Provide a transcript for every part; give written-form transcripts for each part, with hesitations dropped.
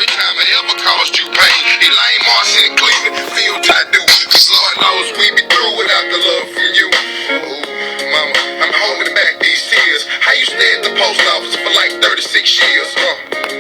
every time I ever caused you pain. Elaine Marcy in Cleveland, feel I do. Cause Lord knows we be through without the love from you. Oh, mama, I'm holding back these tears. I used to stay at the post office for like 36 years.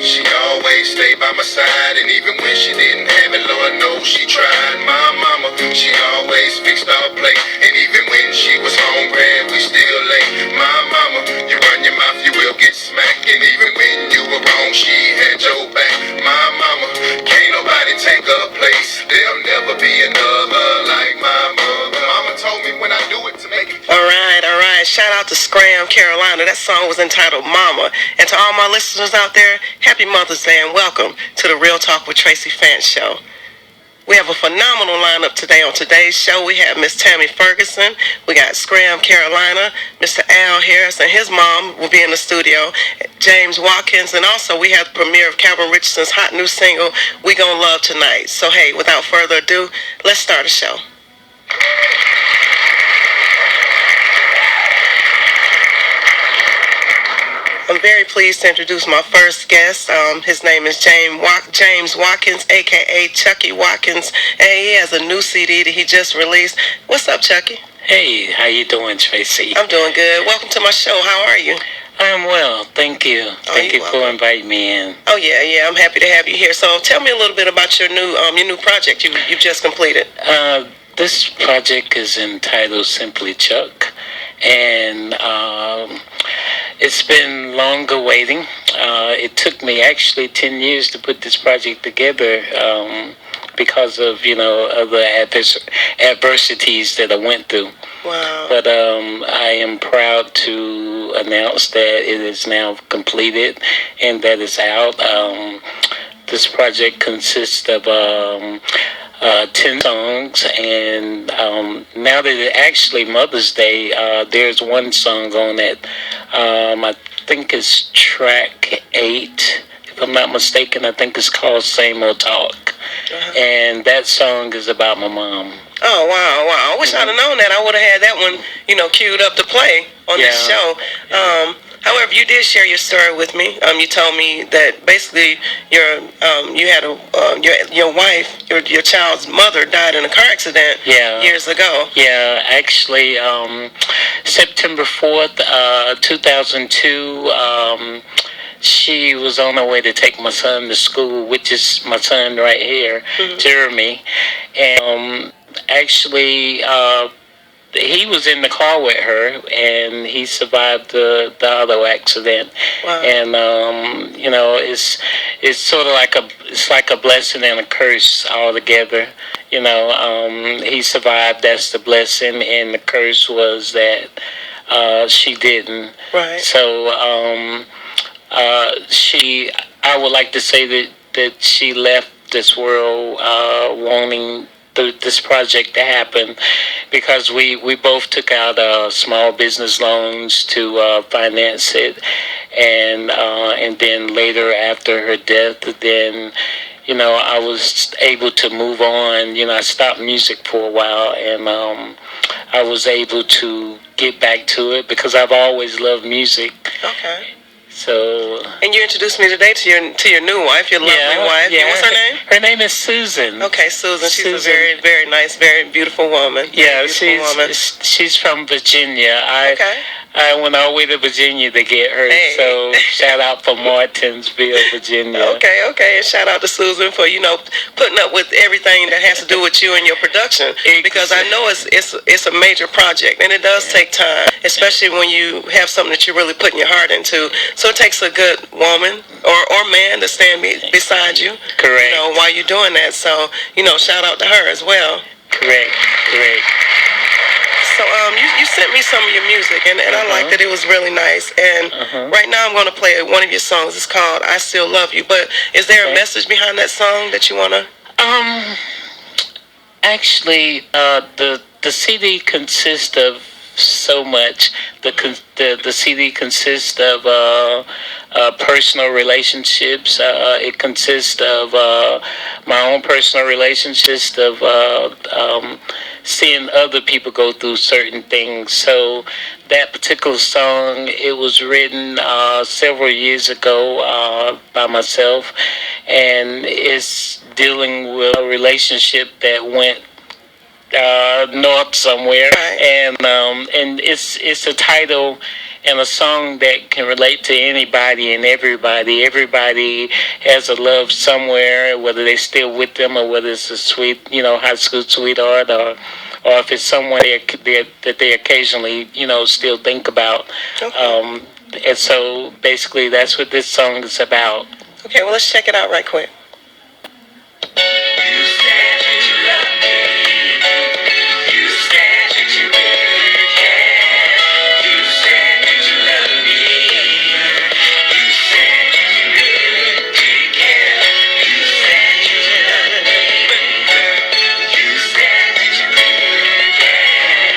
She always stayed by my side, and even when she didn't have it, Lord knows she tried. My mama, she always fixed our plate, and even when she was hungry, we still late. My mama, you run your mouth, you will get smacked, and even when you were wrong, she had your back. My mama, can't nobody take her place. There'll never be another like my mother. Mama told me when I do it to make it. All right. Shout out to Scram, Carolina. That song was entitled Mama. And to all my listeners out there, happy Mother's Day and welcome to the Real Talk with Traci Fant show. We have a phenomenal lineup today. On today's show, we have Miss Tammy Ferguson. We got Scram, Carolina. Mr. Al Harris and his mom will be in the studio. James Watkins. And also we have the premiere of Calvin Richardson's hot new single, We Gon' Love Tonight. So hey, without further ado, let's start the show. I'm very pleased to introduce my first guest. His name is James Watkins, a.k.a. Chucky Watkins, and he has a new CD that he just released. What's up, Chucky? Hey, how you doing, Traci? I'm doing good. Welcome to my show. How are you? I'm well, thank you. Thank you for inviting me in. Oh yeah, I'm happy to have you here. So tell me a little bit about your new project you've just completed. This project is entitled Simply Chuck, and it's been long awaiting. It took me actually 10 years to put this project together because of, other adversities that I went through. Wow. But I am proud to announce that it is now completed and that it's out. This project consists of 10 songs, and now that it's actually Mother's Day, there's one song on it. I think it's track 8, if I'm not mistaken. I think it's called Same Old Talk. And that song is about my mom. Oh, wow. I wish I'd have known that. I would have had that one, queued up to play on this show. However, you did share your story with me. You told me that basically your wife, your child's mother, died in a car accident years ago. Yeah, actually, September 4th, 2002. She was on her way to take my son to school, which is my son right here, Jeremy. And actually, he was in the car with her, and he survived the auto accident. Wow. And it's sort of like a blessing and a curse all together. He survived. That's the blessing, and the curse was that she didn't. Right. So I would like to say that she left this world wanting this project to happen, because we both took out small business loans to finance it, and then later after her death, then I was able to move on. I stopped music for a while, and I was able to get back to it because I've always loved music. Okay. So. And you introduced me today to your new wife, your lovely wife. Yeah. What's her name? Her name is Susan. Okay, Susan. She's a very, very nice, very beautiful woman. Yeah, she's from Virginia. I went all the way to Virginia to get her. Hey. So shout out for Martinsville, Virginia. Okay, and shout out to Susan for putting up with everything that has to do with you and your production. Because I know it's a major project, and it does take time, especially when you have something that you're really putting your heart into. So it takes a good woman or man to stand beside you. Correct. While you're doing that. So shout out to her as well. Correct. So you sent me some of your music, and I liked that. It was really nice. And right now I'm going to play one of your songs. It's called I Still Love You. But is there a message behind that song that you want to? Actually, the CD consists of so much. The CD consists of personal relationships. It consists of my own personal relationships, of seeing other people go through certain things. So that particular song, it was written several years ago by myself, and it's dealing with a relationship that went north somewhere, and it's a title and a song that can relate to anybody and everybody. Everybody has a love somewhere, whether they're still with them or whether it's a sweet, high school sweetheart, or if it's someone that they occasionally, still think about. Okay. And so basically, that's what this song is about. Okay, well, let's check it out right quick. You said that you love me. You said that you really care. You said that you love me. You said that you really did care. You said that you love me. You said that you really care.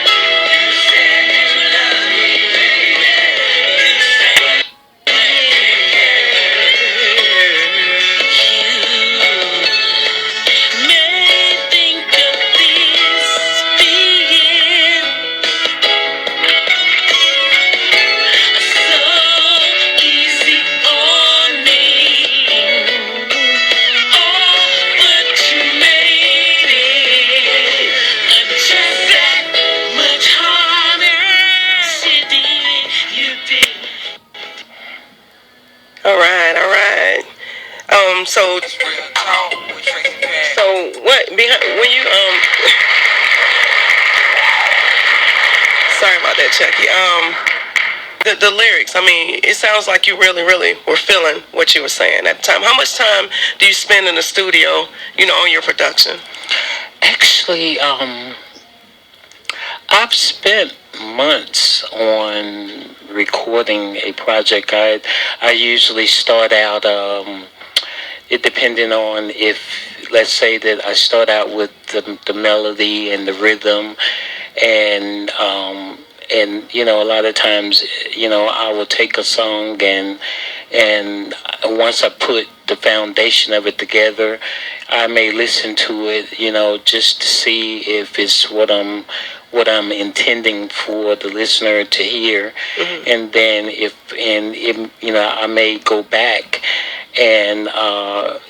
You said that you love me, baby. You said may think of this being so easy on me. Oh, but you made it just that much harder. You did. All right, all right. So what behind when you sorry about that, Chucky. The lyrics. I mean, it sounds like you really, really were feeling what you were saying at the time. How much time do you spend in the studio, on your production? Actually, I've spent months on recording a project. I usually start out, it depending on if, let's say that I start out with the melody and the rhythm, and a lot of times, I will take a song, and once I put the foundation of it together, I may listen to it, just to see if it's what I'm intending for the listener to hear. Mm-hmm. And then I may go back and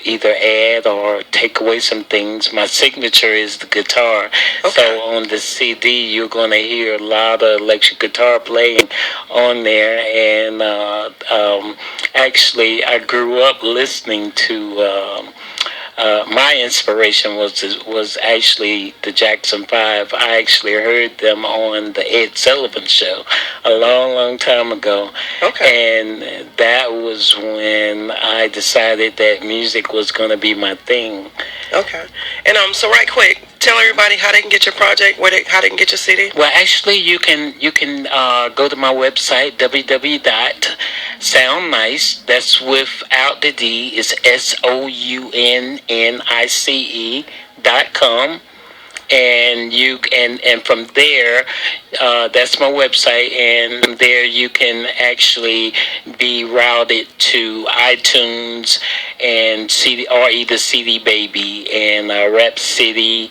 either add or take away some things. My signature is the guitar. Okay. So on the CD, you're going to hear a lot of electric guitar playing on there. And actually, I grew up listening to... my inspiration was actually the Jackson 5. I actually heard them on the Ed Sullivan Show a long time ago. Okay. And that was when I decided that music was going to be my thing. Okay. And so right quick, tell everybody how they can get your project, how they can get your CD. Well, actually, you can go to my website, www.soundnice. That's without the D. It's SOUNNICE.com. And from there, that's my website, and from there you can actually be routed to iTunes and CD, or either CD Baby and Rap City.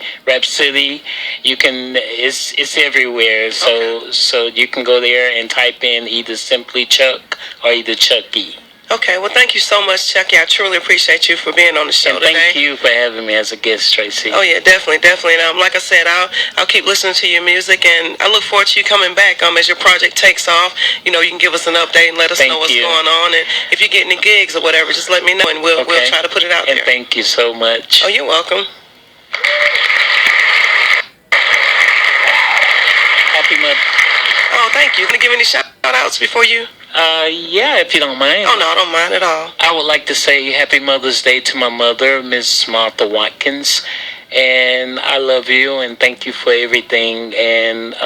You can, it's everywhere. So you can go there and type in either Simply Chuck or either Chucky. Okay, well, thank you so much, Chucky. I truly appreciate you for being on the show today. Thank you for having me as a guest, Traci. Oh yeah, definitely. And like I said, I'll keep listening to your music, and I look forward to you coming back. As your project takes off, you can give us an update and let us know what's going on. And if you get any gigs or whatever, just let me know, and we'll try to put it out there. And thank you so much. Oh, you're welcome. Happy Mother. Oh, thank you. Can you give any shout outs before you? Yeah, if you don't mind. Oh, no, I don't mind at all. I would like to say Happy Mother's Day to my mother, Miss Martha Watkins. And I love you and thank you for everything. And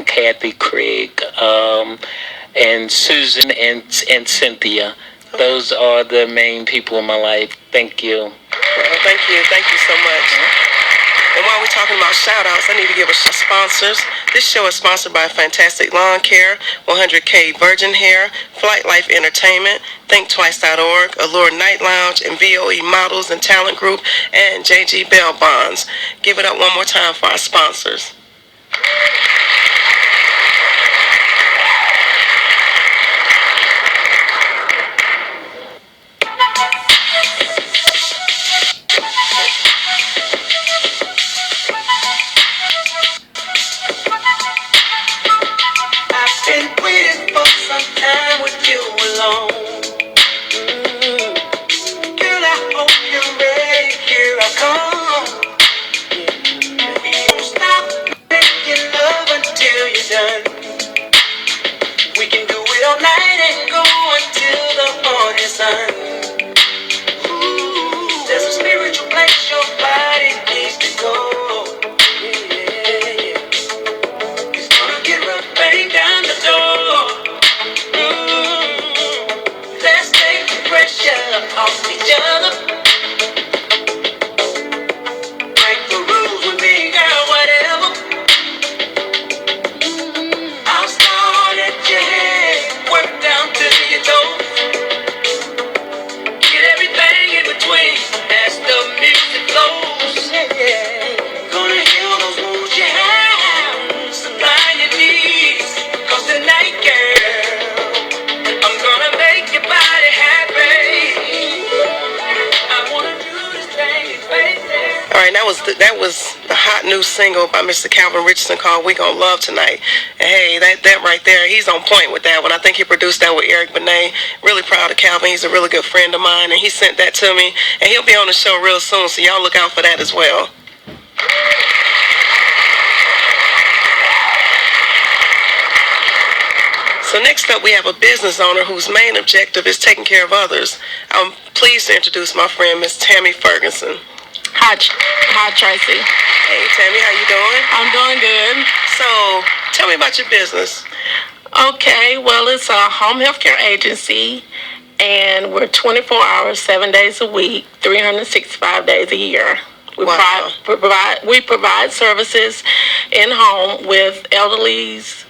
Kathy Craig, and Susan and Cynthia. Those are the main people in my life. Thank you. Well, thank you. Thank you so much. And while we're talking about shout outs, I need to give a sponsors. This show is sponsored by Fantastic Lawn Care, 100K Virgin Hair, Flight Life Entertainment, ThinkTwice.org, Allure Night Lounge, and VOE Models and Talent Group, and JG Bell Bonds. Give it up one more time for our sponsors. Time with you alone. Girl, I hope you're ready. Here I come. We won't stop making love until you're done. We can do it all night and go until the morning sun. Ooh, there's a spiritual place your body needs to go. Yeah. It's gonna get rough, bang down the door. Let's take the pressure off each other. Break the rules with me, girl, whatever. I'll start at your head, work down to your toes. Get everything in between as the music flows. Yeah. Gonna heal those wounds you have, supply your needs. 'Cause tonight, girl, I'm gonna make your body happy. I wanna do this thing crazy. All right, that was the hot new single by Mr. Calvin Richardson called "We Gon' Love Tonight." And hey, that right there, he's on point with that one. I think he produced that with Eric Benet. Really proud of Calvin. He's a really good friend of mine, and he sent that to me. And he'll be on the show real soon, so y'all look out for that as well. So next up, we have a business owner whose main objective is taking care of others. I'm pleased to introduce my friend, Miss Tammy Ferguson. Hi, Tracy. Hey, Tammy, how you doing? I'm doing good. So, tell me about your business. Okay, well, it's a home health care agency, and we're 24 hours, 7 days a week, 365 days a year. We provide services in home with elderlies,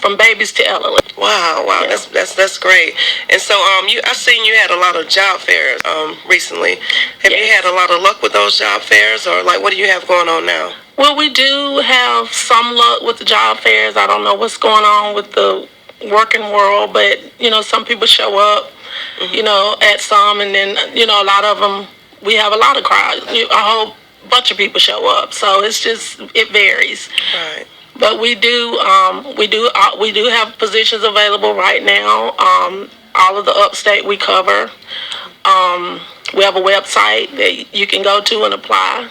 from babies to elderly. Wow, yeah. That's great. And so I've seen you had a lot of job fairs recently. Have you had a lot of luck with those job fairs, or like what do you have going on now? Well, we do have some luck with the job fairs. I don't know what's going on with the working world, but some people show up, at some, and then a lot of them. We have a lot of crowds. A whole bunch of people show up, so it varies. Right. But we do have positions available right now. All of the upstate we cover. We have a website that you can go to and apply.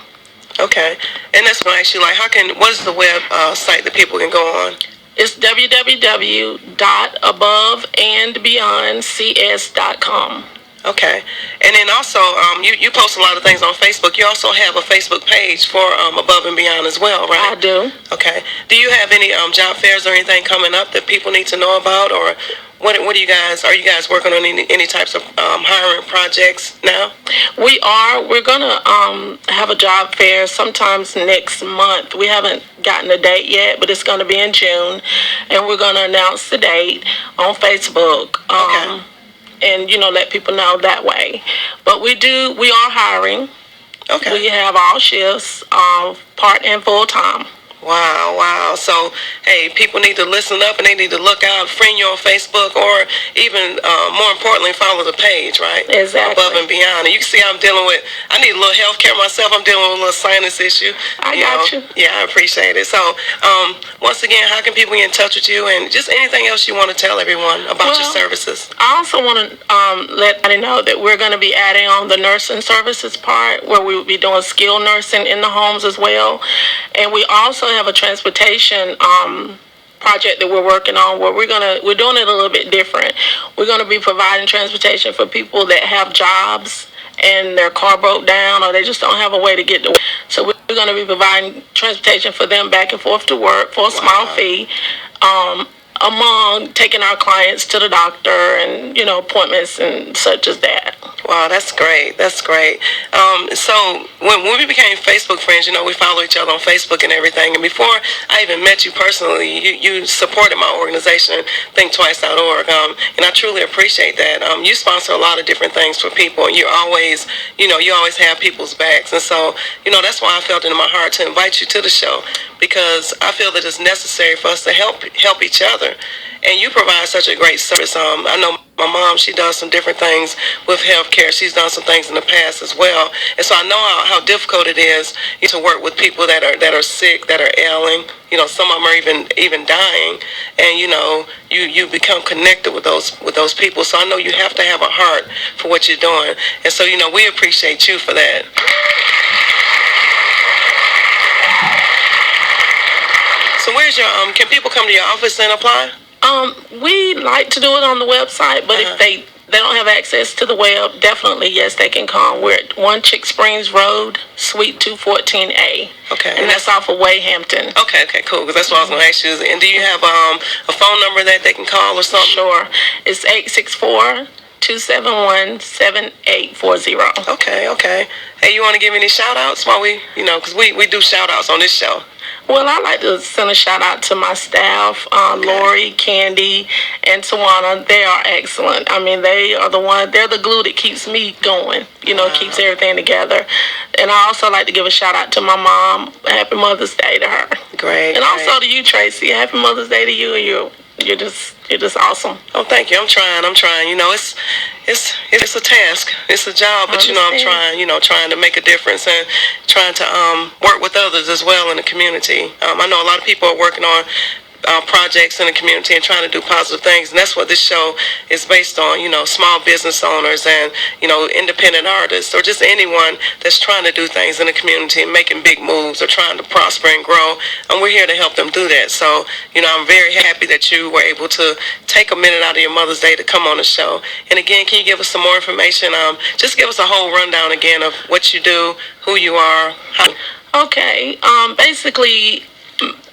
Okay, and that's why I ask you, what is the web site that people can go on? It's www.aboveandbeyondcs.com. Okay, and then also you post a lot of things on Facebook. You also have a Facebook page for Above and Beyond as well, right? I do. Okay. Do you have any job fairs or anything coming up that people need to know about, or what are you guys working on any types of hiring projects now? We are. We're gonna have a job fair sometimes next month. We haven't gotten a date yet, but it's gonna be in June, and we're gonna announce the date on Facebook. Okay. And let people know that way. But we are hiring. Okay. We have all shifts, part and full time. Wow. So, hey, people need to listen up and they need to look out, friend you on Facebook, or even more importantly, follow the page, right? Exactly. Above and Beyond. And you can see I need a little health care myself. I'm dealing with a little sinus issue. I got you. Yeah, I appreciate it. So, once again, how can people get in touch with you, and just anything else you want to tell everyone about your services? I also want to let everybody know that we're going to be adding on the nursing services part, where we will be doing skilled nursing in the homes as well. And we also have a transportation project that we're working on, where we're doing it a little bit different. We're going to be providing transportation for people that have jobs and their car broke down, or they just don't have a way to get to work. So we're going to be providing transportation for them back and forth to work for a small fee. among taking our clients to the doctor and, appointments and such as that. Wow, that's great. That's great. So when we became Facebook friends, we follow each other on Facebook and everything. And before I even met you personally, you supported my organization, ThinkTwice.org, and I truly appreciate that. You sponsor a lot of different things for people, and you always have people's backs. And so, that's why I felt it in my heart to invite you to the show, because I feel that it's necessary for us to help each other. And you provide such a great service. I know my mom, she does some different things with healthcare. She's done some things in the past as well. And so I know how difficult it is to work with people that are sick, that are ailing. Some of them are even dying. And you become connected with those people. So I know you have to have a heart for what you're doing. And so we appreciate you for that. So where's your can people come to your office and apply? We like to do it on the website, but if they don't have access to the web, definitely, yes, they can come. We're at 1 Chick Springs Road, Suite 214A. Okay. And that's off of Wayhampton. Okay, cool, because that's what I was going to ask you. And do you have a phone number that they can call or something? Sure. It's 864-271-7840. Okay. Hey, you want to give any shout-outs while we, because we do shout-outs on this show? Well, I'd like to send a shout-out to my staff, Lori, Candy, and Tawana. They are excellent. I mean, they're the glue that keeps me going, keeps everything together. And I also like to give a shout-out to my mom. Happy Mother's Day to her. Great. And also to you, Tracy. Happy Mother's Day to you, and you're just awesome. Oh, thank you. I'm trying. It's a task. It's a job, but I'm trying to make a difference and trying to work with others as well in the community. I know a lot of people are working on projects in the community and trying to do positive things, and that's what this show is based on. Small business owners and independent artists, or just anyone that's trying to do things in the community and making big moves or trying to prosper and grow, and we're here to help them do that. So I'm very happy that you were able to take a minute out of your Mother's Day to come on the show. And again, can you give us some more information? Just give us a whole rundown again of what you do, who you are. Okay. Basically,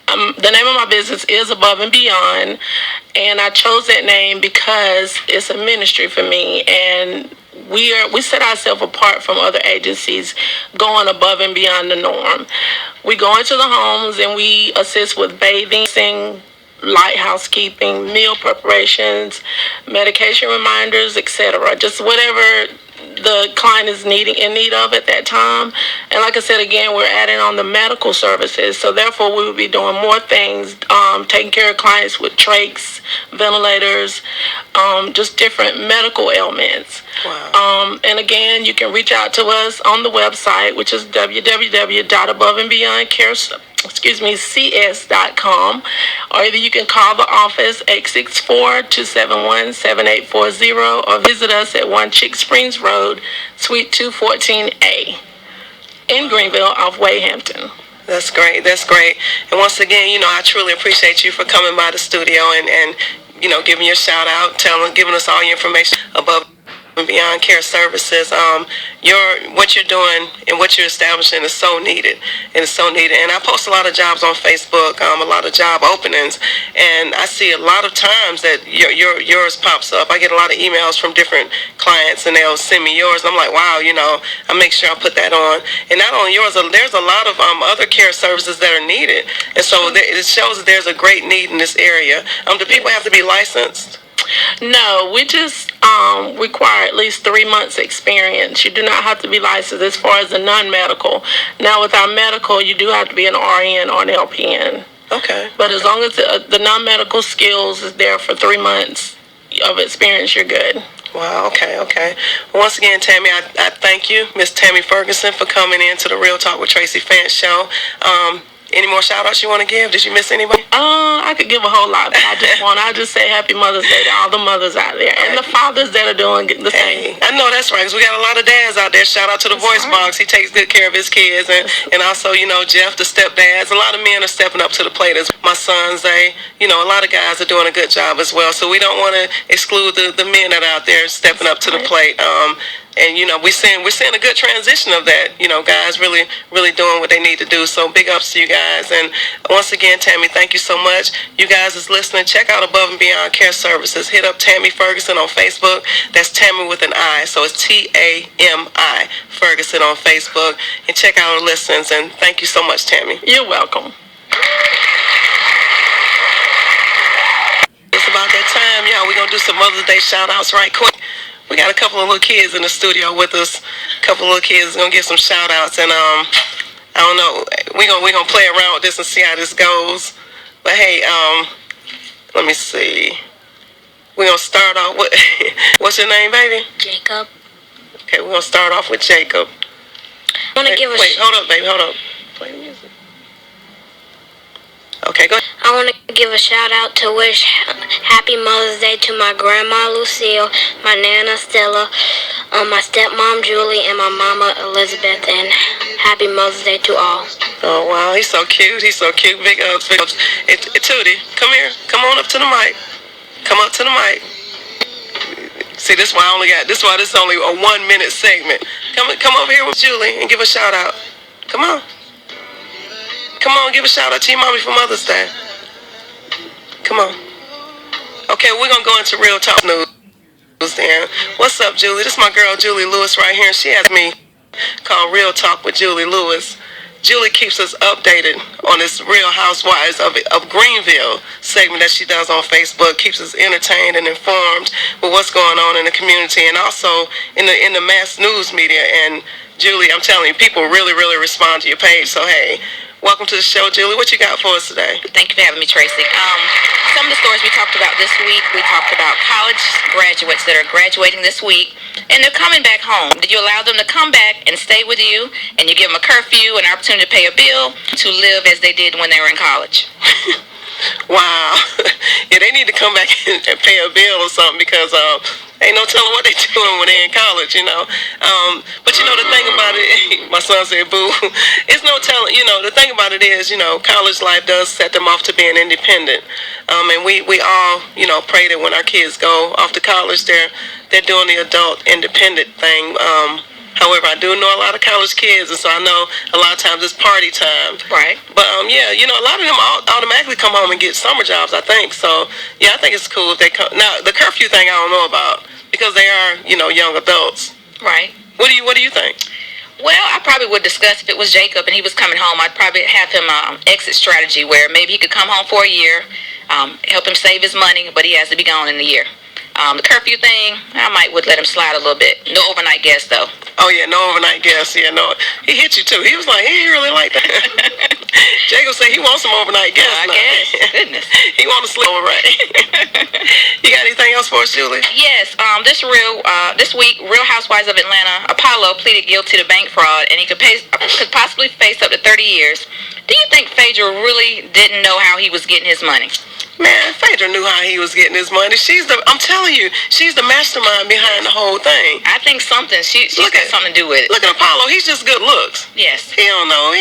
the name of my business is Above and Beyond, and I chose that name because it's a ministry for me, and we set ourselves apart from other agencies, going above and beyond the norm. We go into the homes and we assist with bathing, light housekeeping, meal preparations, medication reminders, etc. Just whatever the client is in need of at that time. And like I said, again, we're adding on the medical services, so therefore we will be doing more things, taking care of clients with trachs, ventilators, just different medical ailments. Wow. And again, you can reach out to us on the website, which is www.aboveandbeyondcs.com, or either you can call the office 864-271-7840, or visit us at 1 Chick Springs Road, Suite 214A in Greenville off Wayhampton. That's great. And once again, I truly appreciate you for coming by the studio and giving your shout out, giving us all your information Above and Beyond Care Services. What you're doing and what you're establishing is so needed, and it's so needed. And I post a lot of jobs on Facebook, a lot of job openings, and I see a lot of times that yours pops up. I get a lot of emails from different clients, and they'll send me yours. And I'm like, wow, I make sure I put that on. And not only yours, there's a lot of other care services that are needed, and so it shows that there's a great need in this area. Do people have to be licensed? No, we just require at least 3 months experience. You do not have to be licensed as far as the non-medical. Now, with our medical, you do have to be an RN or an LPN. Okay. But as long as the non-medical skills is there for 3 months of experience, you're good. Wow, okay. Once again, Tammy, I thank you, Miss Tammy Ferguson, for coming in to the Real Talk with Traci Fant show. Any more shout-outs you want to give? Did you miss anybody? I could give a whole lot, but I just say Happy Mother's Day to all the mothers out there, and the fathers that are doing the same. I know that's right, because we got a lot of dads out there. Shout out to the Voice Box. He takes good care of his kids, and also, Jeff, the stepdads. A lot of men are stepping up to the plate. As my sons, a lot of guys are doing a good job as well. So we don't want to exclude the men that are out there stepping up to the plate. and we're seeing a good transition of that. Guys really doing what they need to do. So big ups to you guys. And once again, Tammy, thank you so much. You guys is listening. Check out Above and Beyond Care Services. Hit up Tammy Ferguson on Facebook. That's Tammy with an I. So it's TAMI Ferguson on Facebook. And check out our listings. And thank you so much, Tammy. You're welcome. It's about that time, y'all. We're going to do some Mother's Day shout-outs right quick. We got a couple of little kids in the studio with us. A couple of little kids going to give some shout-outs. And, I don't know. We're gonna play around with this and see how this goes. But, hey, let me see. We're going to start off with... What's your name, baby? Jacob. Okay, we're going to start off with Jacob. I want to give a... Wait, hold up, baby. Hold up. Play the music. Okay, go ahead. I want to give a shout out to wish Happy Mother's Day to my grandma Lucille, my nana Stella, my stepmom Julie, and my mama Elizabeth. And Happy Mother's Day to all. Oh wow, he's so cute. He's so cute. Big ups, big ups. Tootie, come here. Come on up to the mic. Come up to the mic. See, this is why this is only a 1 minute segment. Come over here with Julie and give a shout out. Come on. Come on, give a shout out to your mommy for Mother's Day. Come on. Okay, we're going to go into Real Talk News then. What's up, Julie? This is my girl, Julie Lewis, right here. She has me called Real Talk with Julie Lewis. Julie keeps us updated on this Real Housewives of Greenville segment that she does on Facebook. Keeps us entertained and informed with what's going on in the community and also in the mass news media. And Julie, I'm telling you, people really respond to your page. So, hey, welcome to the show, Julie. What you got for us today? Thank you for having me, Tracy. Some of the stories we talked about this week, we talked about college graduates that are graduating this week, and they're coming back home. Did you allow them to come back and stay with you, and you give them a curfew, an opportunity to pay a bill, to live as they did when they were in college? Wow. Yeah, they need to come back and pay a bill or something because ain't no telling what they're doing when they're in college, But, the thing about it, my son said, boo, it's no telling, the thing about it is, college life does set them off to being independent. And we all, pray that when our kids go off to college, they're doing the adult independent thing. However, I do know a lot of college kids, and so I know a lot of times it's party time. Right. But, yeah, a lot of them automatically come home and get summer jobs, I think. So, yeah, I think it's cool if they come. Now, the curfew thing I don't know about because they are, young adults. Right. What do you think? Well, I probably would discuss if it was Jacob and he was coming home. I'd probably have him exit strategy where maybe he could come home for a year, help him save his money, but he has to be gone in a year. The curfew thing, I would let him slide a little bit. No overnight guests, though. Oh, yeah, no overnight guests. Yeah, no. He hit you, too. He was like, he ain't really like that. Jacob said he wants some overnight guests. I guess. Goodness. He want to sleep over, right? You got anything else for us, Julie? Yes. This week, Real Housewives of Atlanta, Apollo pleaded guilty to bank fraud, and he could possibly face up to 30 years. Do you think Phaedra really didn't know how he was getting his money? Man, Phaedra knew how he was getting his money. I'm telling you, she's the mastermind behind the whole thing. I think she's got something to do with it. Look at Apollo. He's just good looks. Yes. He don't know.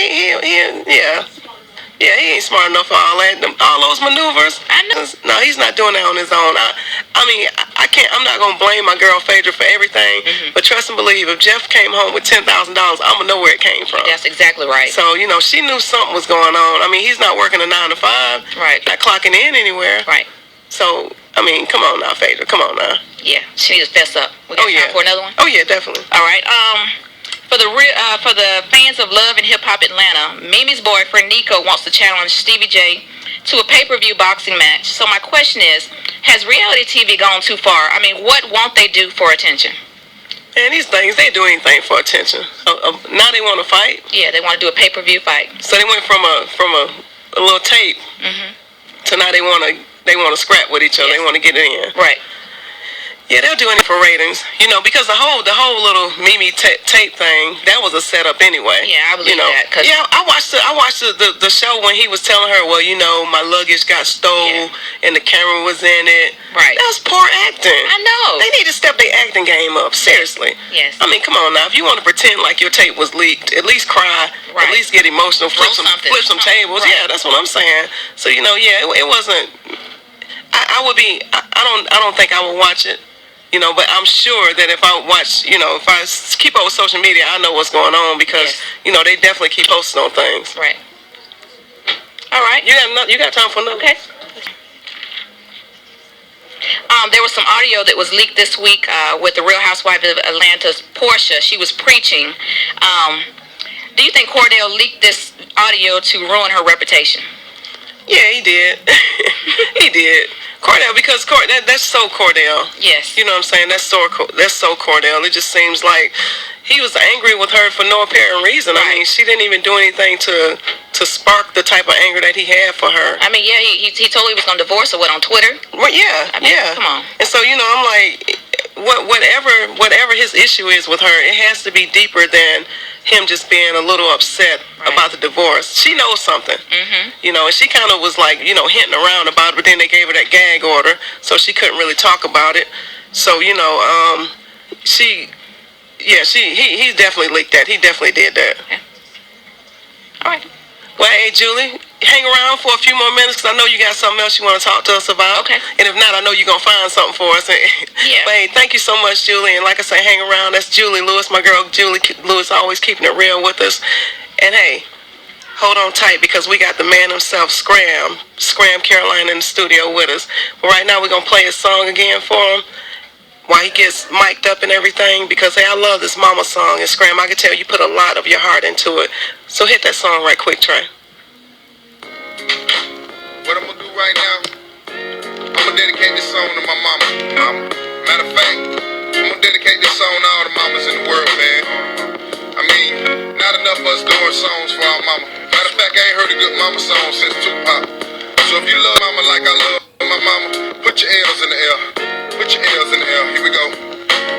Yeah, he ain't smart enough for all that. All those maneuvers. I know. No, he's not doing that on his own. I can't. I'm not gonna blame my girl Phaedra for everything. Mm-hmm. But trust and believe, if Jeff came home with $10,000, I'm gonna know where it came from. That's exactly right. So she knew something was going on. He's not working a 9 to 5. Right. Not clocking in anywhere. Right. So come on now, Phaedra. Come on now. Yeah, she needs to fess up. We got time for another one. Oh yeah, definitely. All right. For the fans of Love and Hip Hop Atlanta, Mimi's boyfriend Nico wants to challenge Stevie J to a pay-per-view boxing match. So my question is, has reality TV gone too far? What won't they do for attention? And these things, they do anything for attention. Now they want to fight. Yeah, they want to do a pay-per-view fight. So they went from a little tape to now they want to scrap with each other. Yes. They want to get it in. Right. Yeah, they'll do anything for ratings, because the whole little Mimi tape thing, that was a setup anyway. Yeah, I believe that. Yeah, I watched the show when he was telling her, well, my luggage got stole and the camera was in it. Right. That was poor acting. I know. They need to step their acting game up, seriously. Yes. Come on now, if you want to pretend like your tape was leaked, at least cry, right. At least get emotional, flip some tables. Right. Yeah, that's what I'm saying. So it wasn't. I don't think I would watch it. You know, but I'm sure that if I watch, you know, if I keep up with social media, I know what's going on because, you know, they definitely keep posting on things. Right. All right. You got time for another? Okay. There was some audio that was leaked this week with the Real Housewife of Atlanta's Portia. She was preaching. Do you think Cordell leaked this audio to ruin her reputation? Yeah, he did. He did. Cordell, because that's so Cordell. Yes. You know what I'm saying? That's so Cordell. It just seems like he was angry with her for no apparent reason. Right. I mean, she didn't even do anything to spark the type of anger that he had for her. I mean, yeah, he told her he was going to divorce her, on Twitter? Well, yeah, I mean, come on. And so, you know, I'm like, whatever his issue is with her, it has to be deeper than him just being a little upset about the divorce. She knows something, you know, and she kind of was like, you know, hinting around about it, but then they gave her that gag order, so she couldn't really talk about it. So, you know, he definitely leaked that. He definitely did that. Okay. All right. Well, hey, Julie, hang around for a few more minutes because I know you got something else you want to talk to us about. Okay. And if not, I know you're going to find something for us. Yeah. But hey, thank you so much, Julie. And like I say, hang around. That's Julie Lewis, my girl Julie Lewis, always keeping it real with us. And hey, hold on tight because we got the man himself, Scram Carolina, in the studio with us. But right now we're going to play his song again for him while he gets mic'd up and everything because, hey, I love this mama song. And Scram, I can tell you put a lot of your heart into it. So hit that song right quick, Trey. What I'm gonna do right now, I'm gonna dedicate this song to my mama. Matter of fact, I'm gonna dedicate this song to all the mamas in the world, man. I mean, not enough of us doing songs for our mama. Matter of fact, I ain't heard a good mama song since Tupac. So if you love mama like I love my mama, put your L's in the air. Put your L's in the air. Here we go.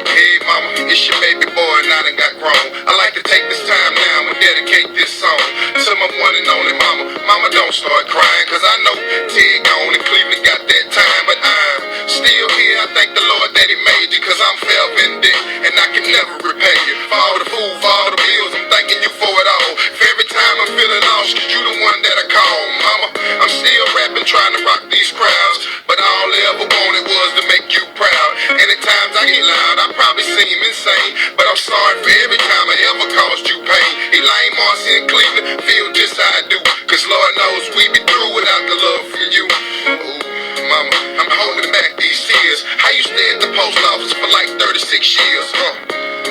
Hey mama, it's your baby boy and I done got grown. I like to take this time now and dedicate this song to my one and only mama. Mama, don't start crying, cause I know Ted gone and Cleveland got that time. But I'm still here, I thank the Lord that he made you, cause I'm forever in debt and I can never repay you. For all the food, for all the bills, I'm thanking you for it all. For every time I'm feeling lost, cause you the one that I call. Mama, I'm still rapping, trying to rock these crowds, but all I ever wanted was to make you proud. And at times I get loud, I probably seem insane, but I'm sorry for every time I ever caused you pain. Elaine, Marcy, and Cleveland feel just how I do, cause Lord knows we be through without the love from you. Ooh, mama, I'm holding back these tears. I used to stay at the post office for like 36 years,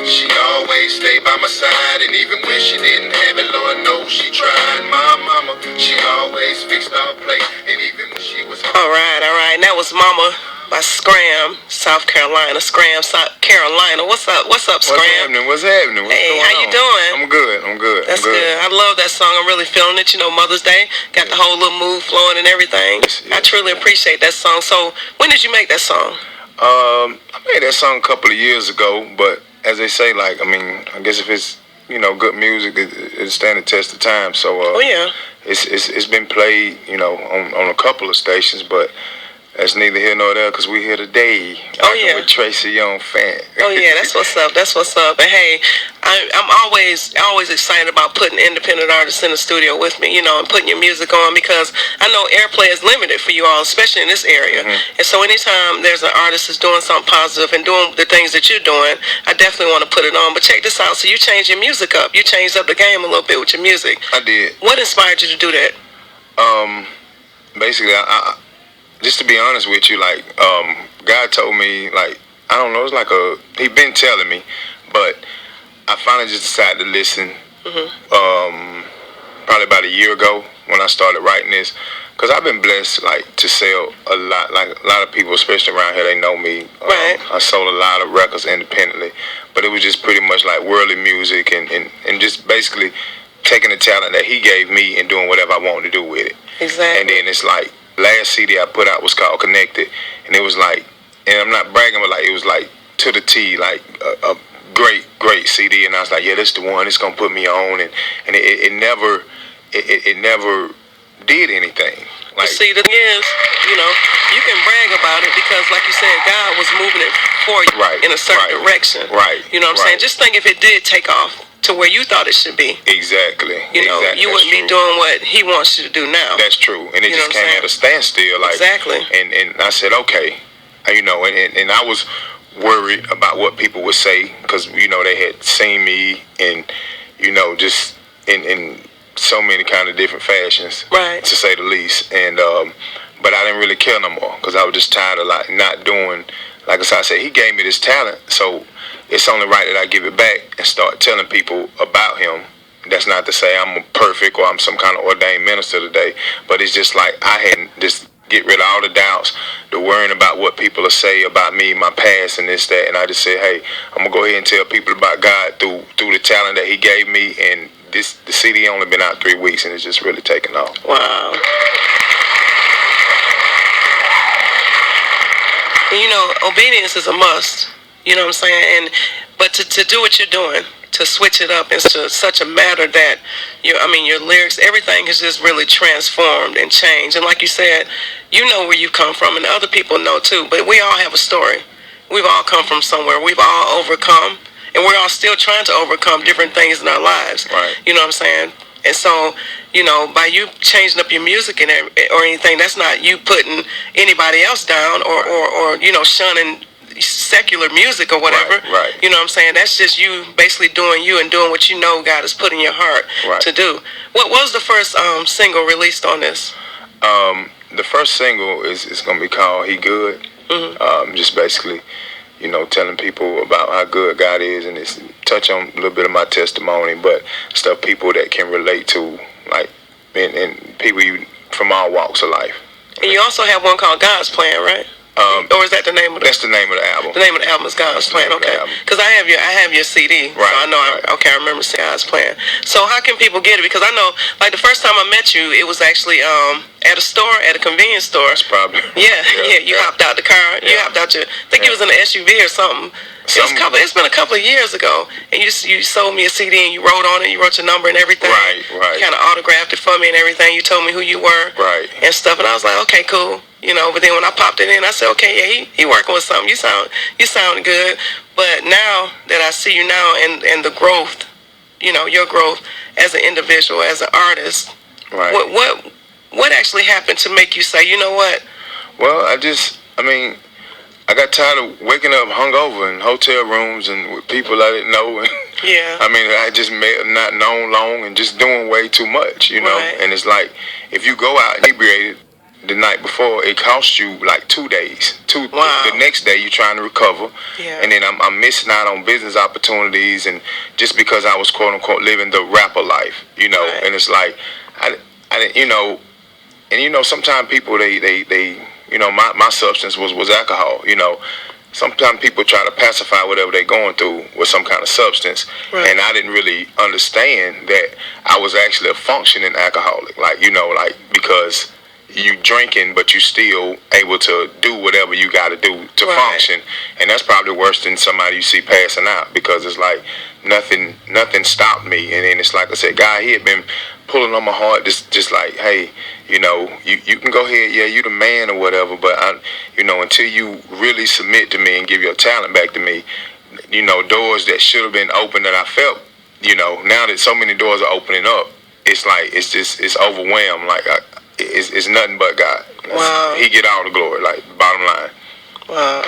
She always stayed by my side, and even when she didn't have it, Lord knows she tried. My mama, she always fixed our plate, and even when she was All right. And that was Mama by Scram, South Carolina. Scram, South Carolina. What's up, Scram? What's happening? What's Hey, going how you on? doing? I'm good. That's good. I love that song. I'm really feeling it. You know, Mother's Day. Got the whole little mood flowing and everything. Yes. I truly appreciate that song. So, when did you make that song? I made that song a couple of years ago, but as they say, like, I mean, I guess if it's, you know, good music, it'll stand the test of time. So, it's been played, you know, on a couple of stations, but that's neither here nor there because we're here today. With Traci Fant. Oh yeah, that's what's up. And hey, I'm always excited about putting independent artists in the studio with me, you know, and putting your music on because I know airplay is limited for you all, especially in this area. And so anytime there's an artist that's doing something positive and doing the things that you're doing, I definitely want to put it on. But check this out. So you changed your music up. You changed up the game a little bit with your music. I did. What inspired you to do that? Basically, I just to be honest with you, like, God told me, like, I don't know, it's like he been telling me, but I finally just decided to listen, probably about a year ago when I started writing this, because I've been blessed, like, to sell a lot, like, a lot of people, especially around here, they know me. Right. I sold a lot of records independently, but it was just pretty much like worldly music and just basically taking the talent that he gave me and doing whatever I wanted to do with it. Exactly. And then it's like, last CD I put out was called Connected, and it was like, and I'm not bragging, but like it was like to the T, like a great CD, and I was like, yeah, this the one, it's gonna put me on, and it never did anything. Like, see, the thing is, you know, you can brag about it because, like you said, God was moving it for you in a certain direction. Right. You know what I'm saying? Just think if it did take off to where you thought it should be. Exactly. You know, you wouldn't be doing what he wants you to do now. That's true. And it just came at a standstill. Like, exactly. And I said, okay. You know, and I was worried about what people would say, because they had seen me in just in so many kind of different fashions, right, to say the least. And but I didn't really care no more, because I was just tired of not doing. Like I said, he gave me this talent, so it's only right that I give it back and start telling people about him. That's not to say I'm perfect or I'm some kind of ordained minister today, but it's just like I hadn't just get rid of all the doubts, the worrying about what people will say about me, my past, and this, that, and I just said, hey, I'm gonna go ahead and tell people about God through the talent that he gave me. And the CD only been out 3 weeks, and it's just really taken off. Wow. And obedience is a must. You know what I'm saying? But to do what you're doing, to switch it up into such a matter that your lyrics, everything is just really transformed and changed. And like you said, you know where you come from, and other people know too. But we all have a story. We've all come from somewhere. We've all overcome, and we're all still trying to overcome different things in our lives. Right. You know what I'm saying? And so, by you changing up your music or anything, that's not you putting anybody else down or shunning secular music or whatever. Right. You know what I'm saying? That's just you basically doing you and doing what God has put in your heart to do. What was the first single released on this? The first single is going to be called He Good. Mm-hmm. Just basically, telling people about how good God is, and it's touch on a little bit of my testimony, but stuff people that can relate to, like, and people from all walks of life. And you also have one called God's Plan, right? Or is that the name of That's the name of the album. The name of the album is God's Plan. Okay, because I have your CD, right? So I know. I remember God's Plan. So how can people get it? Because I know, like the first time I met you, it was actually at a store, at a convenience store. That's probably. Yeah. You hopped out the car. You hopped out I think you was in an SUV or something. It's been a couple of years ago, and you sold me a CD and you wrote on it. You wrote your number and everything. Right. You kind of autographed it for me and everything. You told me who you were. Right. And stuff, and I was like, okay, cool. But then when I popped it in, I said, okay, yeah, he working with something. You sound good. But now that I see you now and the growth, your growth as an individual, as an artist, right. What actually happened to make you say, you know what? Well, I got tired of waking up hungover in hotel rooms and with people I didn't know. And yeah. I just not known long and just doing way too much, Right. And it's like, if you go out inebriated the night before, it costs you like 2 days. Wow. The next day you're trying to recover. Yeah. And then I'm missing out on business opportunities, and just because I was quote unquote living the rapper life, Right. And it's like, I sometimes people they my substance was alcohol. Sometimes people try to pacify whatever they're going through with some kind of substance. Right. And I didn't really understand that I was actually a functioning alcoholic. Because you drinking, but you still able to do whatever you got to do to Right. function. And that's probably worse than somebody you see passing out, because it's like nothing stopped me. And then it's like I said, God, he had been pulling on my heart, just like, hey, you can go ahead, yeah, you the man or whatever, but until you really submit to me and give your talent back to me, doors that should have been open that I felt, now that so many doors are opening up, it's like it's overwhelmed. Like it's nothing but God. Wow. He get all the glory. Like, bottom line. Wow.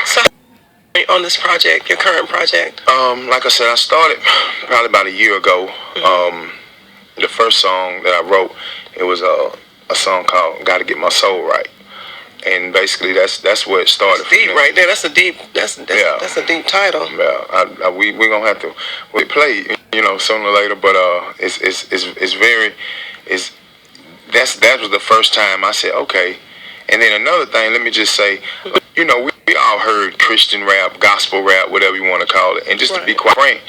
So on this project, your current project? Like I said, I started probably about a year ago. Mm-hmm. The first song that I wrote, it was a song called "Gotta Get My Soul Right," and basically that's where it started. That's deep right there. That's a deep title. Yeah, we're gonna have to play, sooner or later. But that was the first time I said okay. And then another thing, let me just say, we all heard Christian rap, gospel rap, whatever you want to call it. And just to be quite frank,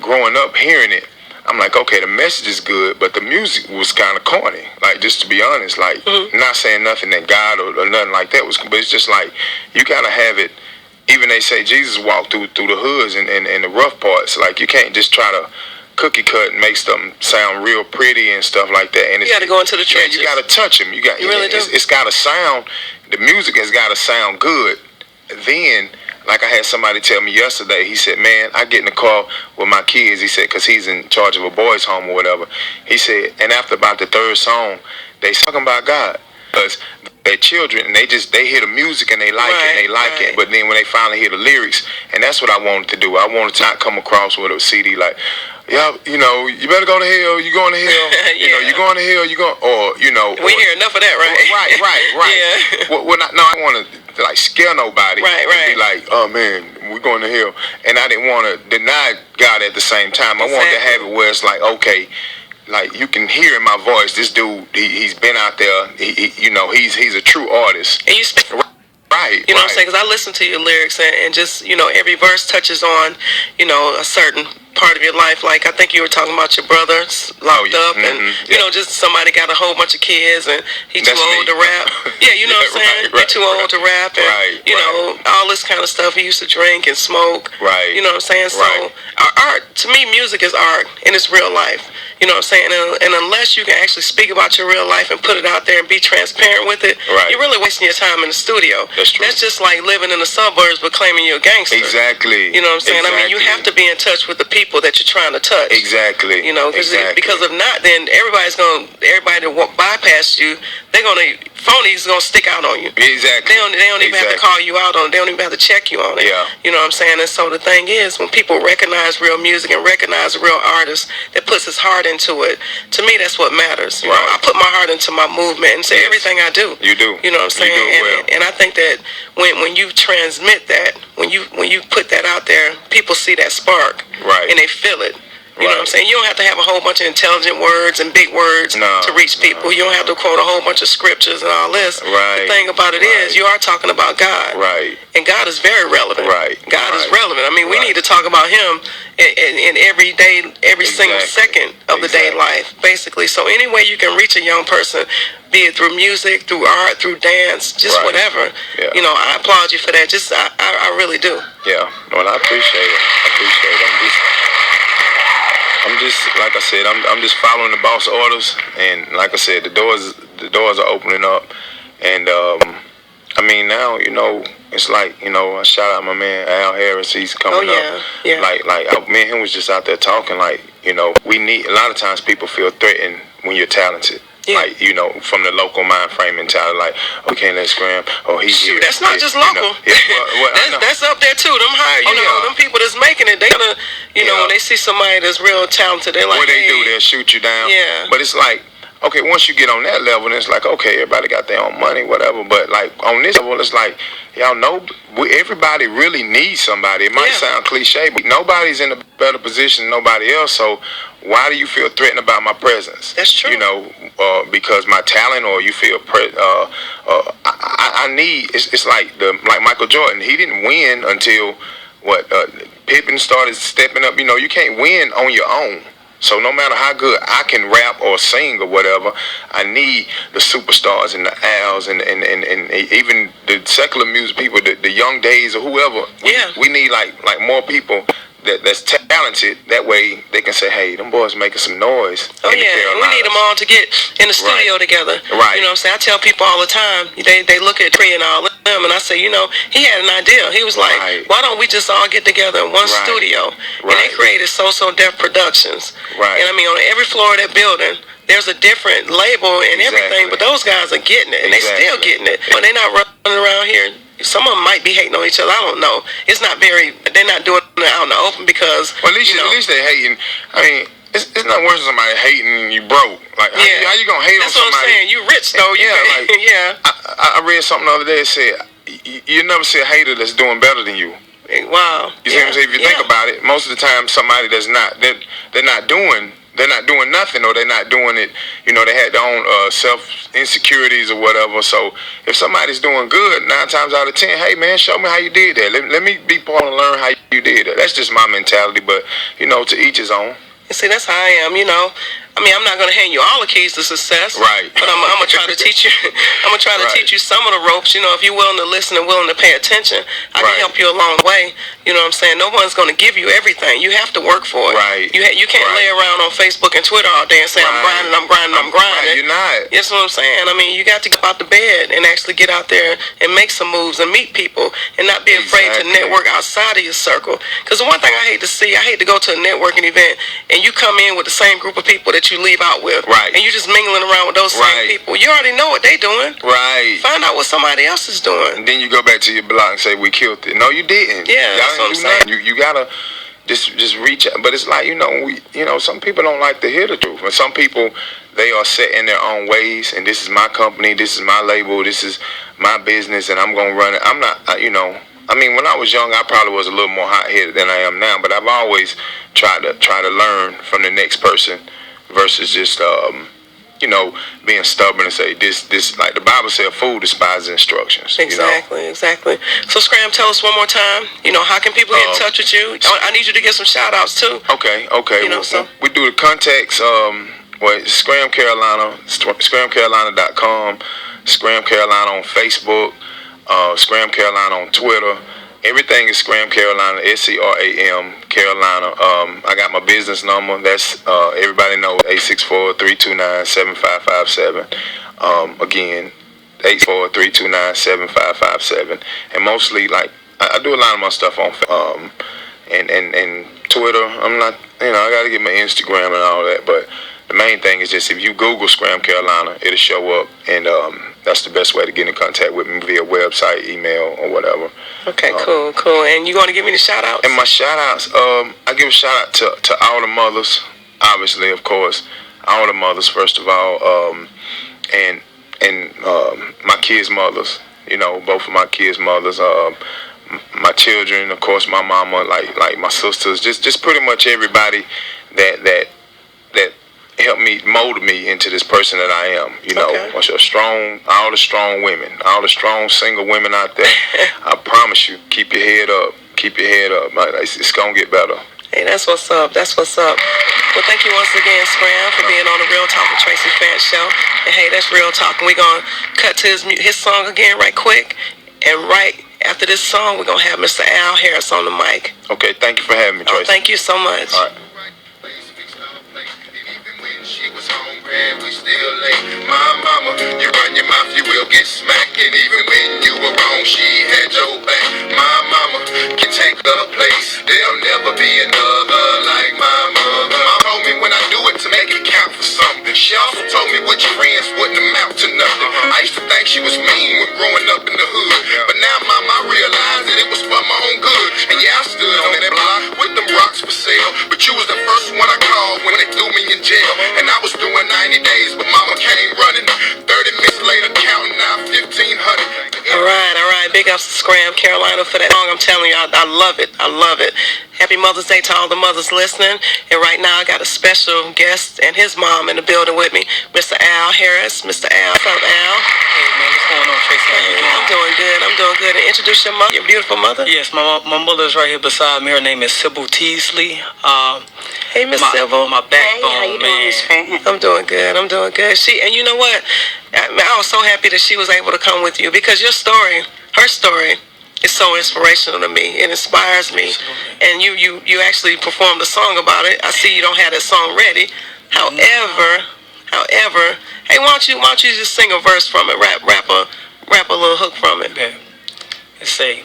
growing up hearing it, I'm like, okay, the message is good, but the music was kind of corny. Like, just to be honest, like, not saying nothing that God or nothing like that was, but it's just like, you gotta have it. Even they say Jesus walked through the hoods and the rough parts. Like, you can't just try to cookie cut and make something sound real pretty and stuff like that. And you got to go into the trenches. Yeah, you got to touch them. You really do. It's got to sound. The music has got to sound good. Then, like I had somebody tell me yesterday, he said, man, I get in the car with my kids. He said, because he's in charge of a boys' home or whatever. He said, and after about the third song, they talking about God. because they're children and they hear the music and they like it and they like it. But then when they finally hear the lyrics, and that's what I wanted to do. I wanted to not come across with a CD like, yeah, you know, you better go to hell. You going to hell? You know, you going to hell. You going, or you know. We hear enough of that, right? Right. Yeah. Well, no, I want to like scare nobody. Right. Be like, oh man, we're going to hell, and I didn't want to deny God at the same time. I wanted to have it where it's like, okay, like you can hear in my voice, this dude, he's been out there. He you know, he's a true artist. And you speak. Right. You know what I'm saying? Because I listen to your lyrics and just, you know, every verse touches on, you know, a certain part of your life. Like, I think you were talking about your brother locked up and, you know, just somebody got a whole bunch of kids and he too old to rap. Yeah, you know what I'm saying? He too old to rap and, you know, all this kind of stuff. He used to drink and smoke. Right. You know what I'm saying? So, art, to me, music is art and it's real life. You know what I'm saying? And unless you can actually speak about your real life and put it out there and be transparent with it, you're really wasting your time in the studio. That's true. That's just like living in the suburbs but claiming you're a gangster. Exactly. You know what I'm saying? I mean, you have to be in touch with the people that you're trying to touch. Exactly. You know, because if not, then everybody that bypass you, phonies gonna stick out on you. Exactly. They don't even have to call you out on it. They don't even have to check you on it. Yeah. You know what I'm saying? And so the thing is, when people recognize real music and recognize a real artist that puts his heart into it, to me that's what matters. You know, I put my heart into my movement and say everything I do. You do. You know what I'm saying? You do well. And I think that when you transmit that, when you put that out there, people see that spark. Right. And they feel it. You know what I'm saying? You don't have to have a whole bunch of intelligent words and big words to reach people. You don't have to quote a whole bunch of scriptures and all this. Right. The thing about it is, you are talking about God. Right. And God is very relevant. Right. God is relevant. I mean, we need to talk about Him in every day, every single second of the day life, basically. So any way you can reach a young person, be it through music, through art, through dance, just whatever. Yeah. You know, I applaud you for that. Just, I really do. Yeah. Well, I appreciate it. I'm just like I said, I'm just following the boss orders, and like I said, the doors are opening up, and I mean now, you know, it's like, you know, I shout out my man Al Harris, he's coming up. Yeah. Like me and him was just out there talking, like, you know, we need, a lot of times people feel threatened when you're talented. Yeah. Like, you know, from the local mind frame mentality, like, okay, let's scram. Oh, he's here. That's not just local. You know, that's up there too. Them high, you know, them people that's making it, they gonna, you know, when they see somebody that's real talented, they're like, what they do, they'll shoot you down. Yeah. But it's like, okay, once you get on that level, it's like, okay, everybody got their own money, whatever. But like on this level, it's like, y'all know, everybody really needs somebody. It might sound cliche, but nobody's in a better position than nobody else. So why do you feel threatened about my presence? That's true. You know, because my talent, or you feel I need. It's like Michael Jordan. He didn't win until Pippen started stepping up. You know, you can't win on your own. So no matter how good I can rap or sing or whatever, I need the superstars and the Als and even the secular music people, the Young Days or whoever. We need like more people that's talented. That way they can say, hey, them boys making some noise. Oh yeah, we need them all to get in the studio together. Right. You know what I'm saying? I tell people all the time, they look at Tree and all of them, and I say, you know, he had an idea. He was like, why don't we just all get together in one studio? And they created So Def Productions. Right. And I mean, on every floor of that building, there's a different label and everything, but those guys are getting it, and they still getting it. But they're not running around here. Some of them might be hating on each other. I don't know. It's not they're not doing it out in the open because, well, at least they're hating. I mean, it's not worse than somebody hating and you broke. Like, how you gonna hate on somebody? That's what I'm saying. You rich though. I read something the other day that said, you never see a hater that's doing better than you. Wow. You see what I'm saying? If you think about it, most of the time somebody that's not, they're not doing nothing, or they're not doing it, you know, they had their own self-insecurities or whatever. So if somebody's doing good, 9 times out of 10, hey man, show me how you did that. Let me be part and learn how you did that. That's just my mentality, but, you know, to each his own. You see, that's how I am, you know. I mean, I'm not going to hand you all the keys to success. Right. But I'm going to try to teach you. I'm going to try to teach you some of the ropes. You know, if you're willing to listen and willing to pay attention, I can help you along the way. You know what I'm saying? No one's going to give you everything. You have to work for it. Right. You can't lay around on Facebook and Twitter all day and say, I'm grinding. Right. You're not. That's what I'm saying. I mean, you got to get out the bed and actually get out there and make some moves and meet people and not be afraid to network outside of your circle. Because the one thing I hate to see, I hate to go to a networking event and you come in with the same group of people that that you leave out with. Right. And you're just mingling around with those same people. You already know what they're doing. Right. Find out what somebody else is doing. And then you go back to your block and say, we killed it. No, you didn't. Yeah, that's what I'm saying. You gotta just reach out. But it's like, some people don't like to hear the truth. And some people, they are set in their own ways. And this is my company. This is my label. This is my business. And I'm going to run it. I'm not, when I was young, I probably was a little more hot-headed than I am now. But I've always tried to learn from the next person versus just, being stubborn and say this like the Bible said, a fool despises instructions. Exactly. So Scram, tell us one more time, how can people get in touch with you? I need you to get some shout outs too. Okay. We do the contacts, Scram Carolina, scramcarolina.com, Scram Carolina on Facebook, Scram Carolina on Twitter. Everything is Scram Carolina, SCRAM Carolina. I got my business number. That's everybody knows 864-329-7557. Again, 864-329-7557. And mostly, like, I do a lot of my stuff on and Twitter. I'm not, I got to get my Instagram and all that, but the main thing is just if you Google Scram Carolina, it'll show up, and that's the best way to get in contact with me via website, email, or whatever. Okay, cool. And you want to give me the shout outs? And my shout outs, I give a shout out to all the mothers, obviously, of course, all the mothers first of all, and my kids' mothers. Both of my kids' mothers, my children, of course, my mama, like my sisters, just pretty much everybody that helped me, mold me into this person that I am. All the strong women, all the strong single women out there. I promise you, keep your head up. It's gonna get better. Hey, that's what's up. Well, thank you once again, Scram, for being on the Real Talk with Traci Fant show. And hey, that's Real Talk. And we're gonna cut to his song again right quick. And right after this song, we're gonna have Mr. Al Harris on the mic. Okay, thank you for having me, Traci. Thank you so much. All right. We still late. My mama, you run your mouth, you will get smacked. And even when you were wrong, she had your back. My mama can take the place. There'll never be another like my mother. Mom told me when I do it to make it count for something. She also told me what your friends wouldn't amount to nothing. I used to think she was mean when growing up in the hood, but now, mama, I realized that it was for my own good. And yeah, I stood on that block with them rocks for sale, but you was the first one I called when they threw me in jail. And I was doing 90 days, but mama came running. 30 minutes later, counting out 1,500. All right. Big ups to Scram Carolina for that song. I'm telling you, I love it. Happy Mother's Day to all the mothers listening. And right now, I got a special guest and his mom in the building with me, Mr. Al Harris. Mr. Al. What's up, Al? Hey, man, what's going on, Traci? How you doing? I'm doing good. And introduce your mother, your beautiful mother. Yes, my mother is right here beside me. Her name is Sybil Teasley. Hey, Miss Sybil. My backbone, how you doing, Miss Fant? I'm doing good. And you know what? I was so happy that she was able to come with you because her story, is so inspirational to me. It inspires me. Absolutely. And you actually performed a song about it. I see you don't have that song ready. However, hey, why don't you just sing a verse from it? Rap a little hook from it. Okay. Let's say,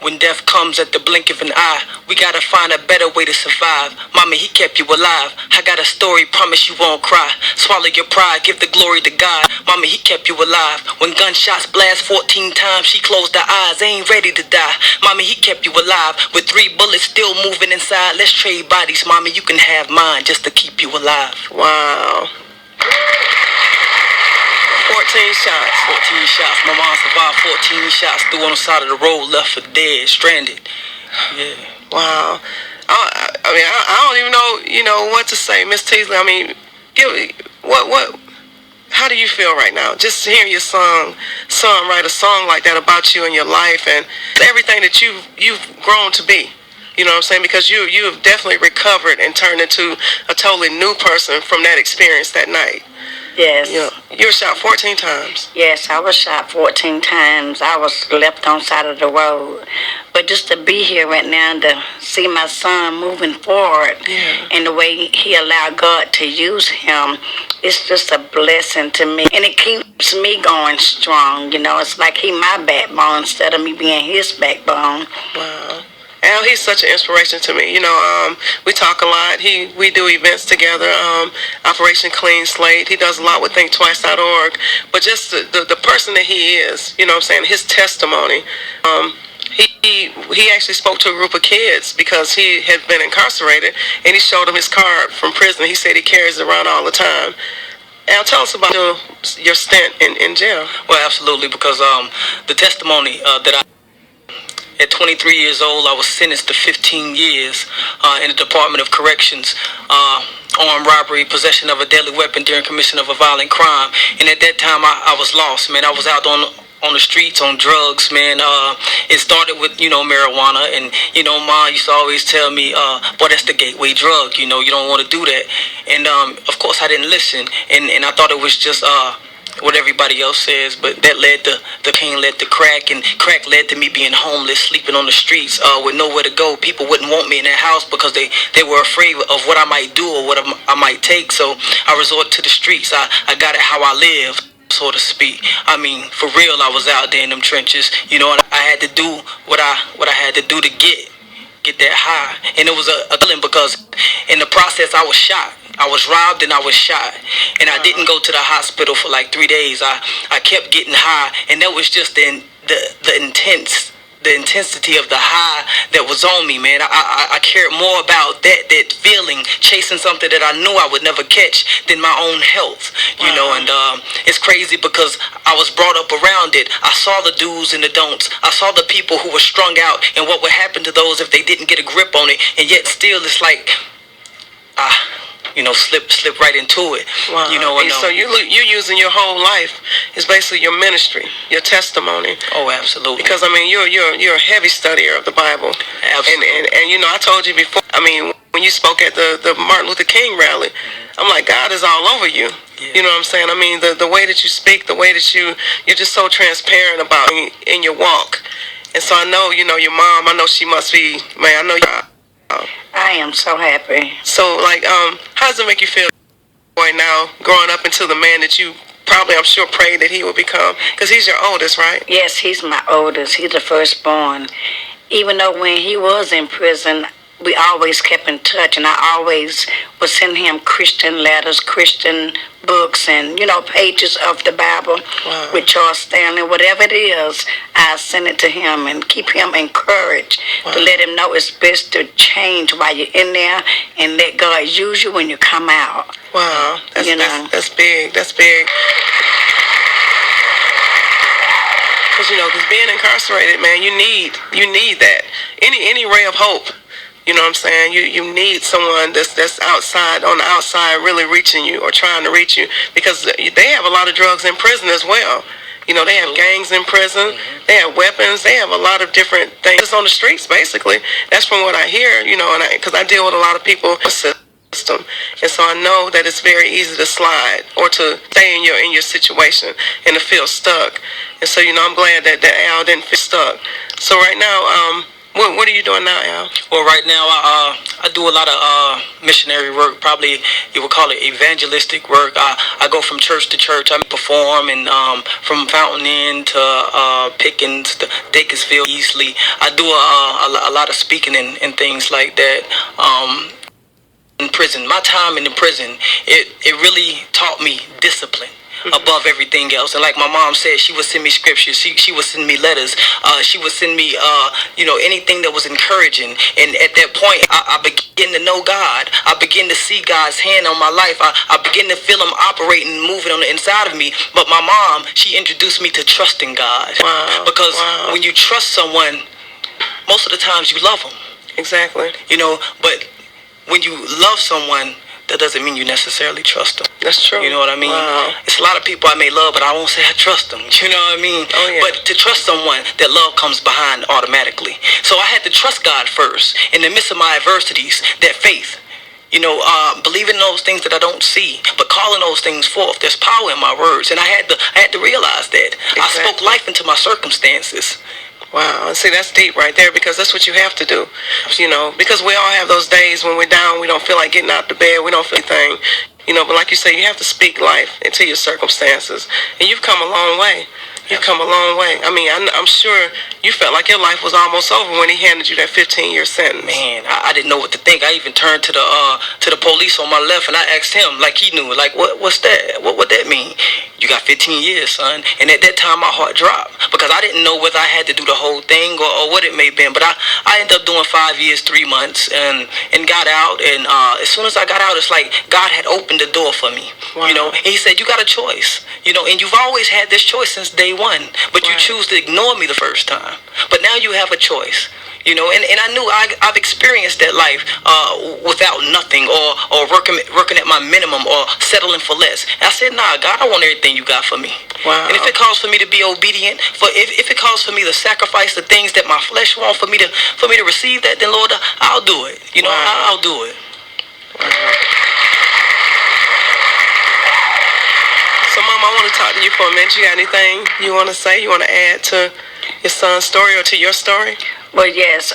when death comes at the blink of an eye, we gotta find a better way to survive. Mama, he kept you alive. I got a story, promise you won't cry. Swallow your pride, give the glory to God. Mama, he kept you alive. When gunshots blast 14 times, she closed her eyes, ain't ready to die. Mama, he kept you alive. With 3 bullets still moving inside, let's trade bodies. Mama, you can have mine just to keep you alive. Wow. 14 shots. 14 shots. My mom survived 14 shots. Threw on the side of the road, left for dead, stranded. Yeah. Wow. I don't even know, what to say, Miss Teasley. How do you feel right now? Just hearing your son write a song like that about you and your life and everything that you've grown to be. You know what I'm saying? Because you have definitely recovered and turned into a totally new person from that experience that night. Yes. You were shot 14 times. Yes, I was shot 14 times. I was left on side of the road. But just to be here right now, to see my son moving forward and the way he allowed God to use him, it's just a blessing to me. And it keeps me going strong. It's like he my backbone instead of me being his backbone. Wow. Al, he's such an inspiration to me. We talk a lot. We do events together. Operation Clean Slate. He does a lot with ThinkTwice.org. But just the person that he is, what I'm saying, his testimony. He actually spoke to a group of kids because he had been incarcerated, and he showed them his card from prison. He said he carries it around all the time. Al, tell us about your stint in jail. Well, absolutely, because the testimony that at 23 years old, I was sentenced to 15 years in the Department of Corrections, armed robbery, possession of a deadly weapon during commission of a violent crime. And at that time, I was lost, man. I was out on the streets on drugs, man. It started with, marijuana. And, Mom used to always tell me, boy, that's the gateway drug. You don't want to do that. And, of course, I didn't listen. And I thought it was just what everybody else says, but that led to the cocaine, led to crack, and crack led to me being homeless, sleeping on the streets with nowhere to go. People wouldn't want me in their house because they were afraid of what I might do or what I might take. So I resorted to the streets. I got it how I lived, so to speak. I mean, for real, I was out there in them trenches, and I had to do what I had to do to get that high. And it was a killing because in the process I was shot. I was robbed and I was shot, and I didn't go to the hospital for like 3 days. I kept getting high, and that was just the intensity of the high that was on me, man. I cared more about that feeling, chasing something that I knew I would never catch, than my own health, and it's crazy because I was brought up around it. I saw the do's and the don'ts. I saw the people who were strung out and what would happen to those if they didn't get a grip on it, and yet still it's like, slip right into it. Wow. And so you're using your whole life. It's basically your ministry, your testimony. Oh, absolutely. Because you're a heavy studier of the Bible. Absolutely. And I told you before. When you spoke at the Martin Luther King rally, I'm like, God is all over you. Yeah. You know what I'm saying? The way that you speak, the way that you're just so transparent about in your walk. And so I know, your mom. I know she must be. Man, I know you. I am so happy. So, how does it make you feel right now, growing up into the man that you probably, I'm sure, prayed that he would become? Because he's your oldest, right? Yes, he's my oldest. He's the firstborn. Even though when he was in prison, we always kept in touch, and I always would send him Christian letters, Christian books, and, pages of the Bible. Wow. With Charles Stanley. Whatever it is, I send it to him and keep him encouraged. Wow. To let him know it's best to change while you're in there and let God use you when you come out. Wow, that's big. That's big. Because being incarcerated, man, you need that. Any ray of hope. You know what I'm saying? You need someone that's outside, on the outside, really reaching you or trying to reach you, because they have a lot of drugs in prison as well. They have gangs in prison. They have weapons. They have a lot of different things on the streets, basically. That's from what I hear, and because I deal with a lot of people in the system. And so I know that it's very easy to slide or to stay in your situation and to feel stuck. And so, I'm glad that Al didn't feel stuck. So right now, what are you doing now, Al? Well, right now I do a lot of missionary work. Probably you would call it evangelistic work. I go from church to church. I perform, and from Fountain Inn to Pickens to Dacresville, Easley. I do a lot of speaking and things like that. In prison, my time in the prison, it really taught me discipline. Above everything else. And like my mom said, she would send me scriptures, she would send me letters, she would send me anything that was encouraging. And at that point I began to know God. I began to see God's hand on my life. I began to feel him operating and moving on the inside of me. But my mom, she introduced me to trusting God. Wow. Because when you trust someone, most of the times you love them. Exactly. But when you love someone, that doesn't mean you necessarily trust them. That's true. You know what I mean? Wow. It's a lot of people I may love, but I won't say I trust them. You know what I mean? Oh, yeah. But to trust someone, that love comes behind automatically. So I had to trust God first. In the midst of my adversities, that faith. Believing those things that I don't see, but calling those things forth. There's power in my words, and I had to realize that. Exactly. I spoke life into my circumstances. Wow, and see, that's deep right there, because that's what you have to do, because we all have those days when we're down, we don't feel like getting out of bed, we don't feel anything, but like you say, you have to speak life into your circumstances, and you've come a long way, You've come a long way. I mean, I'm sure you felt like your life was almost over when he handed you that 15-year sentence. Man, I didn't know what to think. I even turned to the police on my left, and I asked him, like he knew, like, what's that? What that mean? You got 15 years, son. And at that time, my heart dropped because I didn't know whether I had to do the whole thing or what it may have been. But I ended up doing 5 years, 3 months, and got out. And as soon as I got out, it's like God had opened the door for me. Wow. You know, and he said, you got a choice. You know, and you've always had this choice since day one, but you choose to ignore me the first time. But now you have a choice. You know, and I knew I've experienced that life without nothing or working at my minimum or settling for less. And I said, nah, God, I want everything you got for me. Wow. And if it calls for me to be obedient, if it calls for me to sacrifice the things that my flesh wants for me to receive that, then Lord, I'll do it. You know, I'll do it. Wow. So, Mom, I want to talk to you for a minute. You got anything you want to say? You want to add to your son's story or to your story? Well, yes.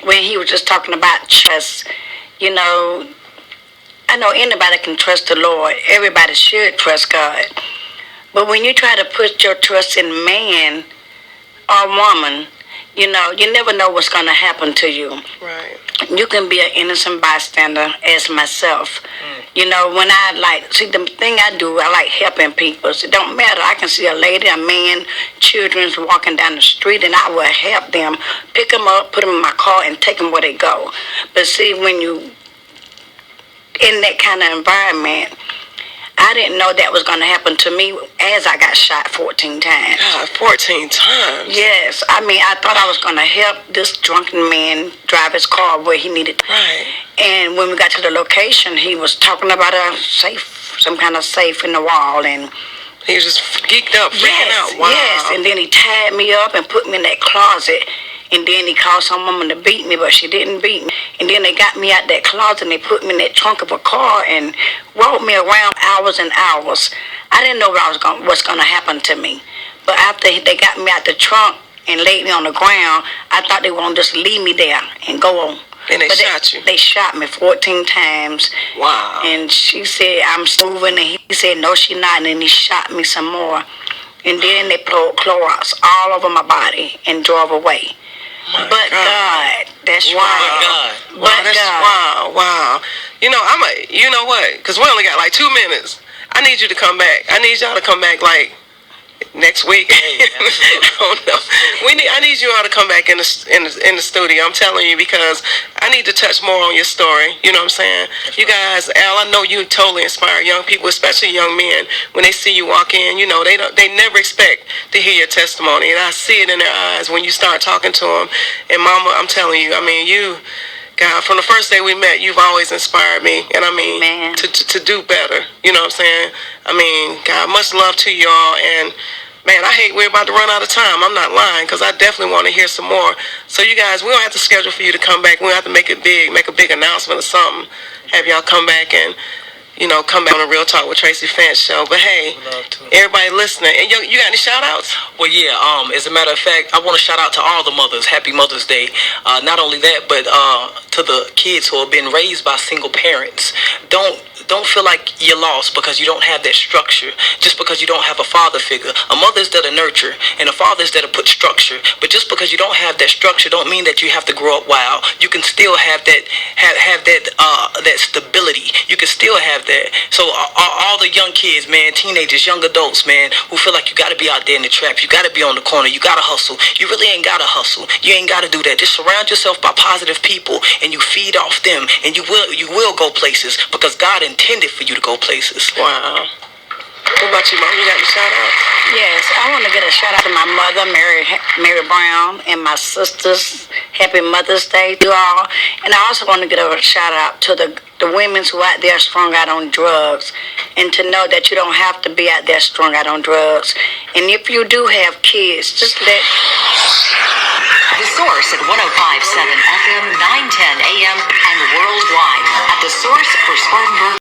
When he was just talking about trust, you know, I know anybody can trust the Lord. Everybody should trust God. But when you try to put your trust in man or woman, you know, you never know what's going to happen to you. Right. You can be an innocent bystander as myself. You know, when see, the thing I do, I like helping people. So it don't matter. I can see a lady, a man, children's walking down the street, and I will help them, pick them up, put them in my car, and take them where they go. But see, when you in that kind of environment, I didn't know that was going to happen to me as I got shot 14 times. God, 14 times? Yes. I mean, I thought I was going to help this drunken man drive his car where he needed. Right. And when we got to the location, he was talking about a safe, some kind of safe in the wall. And he was just geeked up, freaking out. Wow. Yes. And then he tied me up and put me in that closet. And then he called some woman to beat me, but she didn't beat me. And then they got me out that closet and they put me in that trunk of a car and rode me around hours and hours. I didn't know what's going to happen to me. But after they got me out the trunk and laid me on the ground, I thought they were going to just leave me there and go on. And they shot you? They shot me 14 times. Wow. And she said, I'm moving. And he said, no, she not. And then he shot me some more. And then they poured Clorox all over my body and drove away. But God, that's right. But God. Wow. You know, you know what? Because we only got like 2 minutes. I need you to come back. I need y'all to come back like next week. I don't know. I need you all to come back in the studio. I'm telling you, because I need to touch more on your story. You know what I'm saying? You guys, Al, I know you totally inspire young people, especially young men. When they see you walk in, you know, they never expect to hear your testimony, and I see it in their eyes when you start talking to them. And Mama, I'm telling you, I mean, you, God, from the first day we met, you've always inspired me, and I mean, to do better. You know what I'm saying? I mean, God, much love to y'all, and man, I hate we're about to run out of time. I'm not lying, because I definitely want to hear some more. So you guys, we don't have to schedule for you to come back. We don't have to make it big, make a big announcement or something. Have y'all come back and, you know, come back on the Real Talk with Traci Fant show. But hey, everybody listening, and you got any shout outs? Well, yeah, as a matter of fact, I want to shout out to all the mothers. Happy Mother's Day. Not only that, but to the kids who have been raised by single parents. Don't feel like you're lost because you don't have that structure. Just because you don't have a father figure. A mother is there to nurture, and a father is there to put structure. But just because you don't have that structure, don't mean that you have to grow up wild. You can still have that that stability. You can still have that. So all the young kids, man, teenagers, young adults, man, who feel like you got to be out there in the trap, you got to be on the corner, you got to hustle. You really ain't got to hustle. You ain't got to do that. Just surround yourself by positive people, and you feed off them, and you will go places, because God intended for you to go places. Wow. What about you, Mom? You got any shout-outs? Yes, I want to get a shout-out to my mother, Mary Brown, and my sisters. Happy Mother's Day to all. And I also want to get a shout-out to the women who out there strung out on drugs, and to know that you don't have to be out there strung out on drugs. And if you do have kids, just let... The Source at 105.7 FM, 910 AM, and worldwide at The Source for Spartanburg.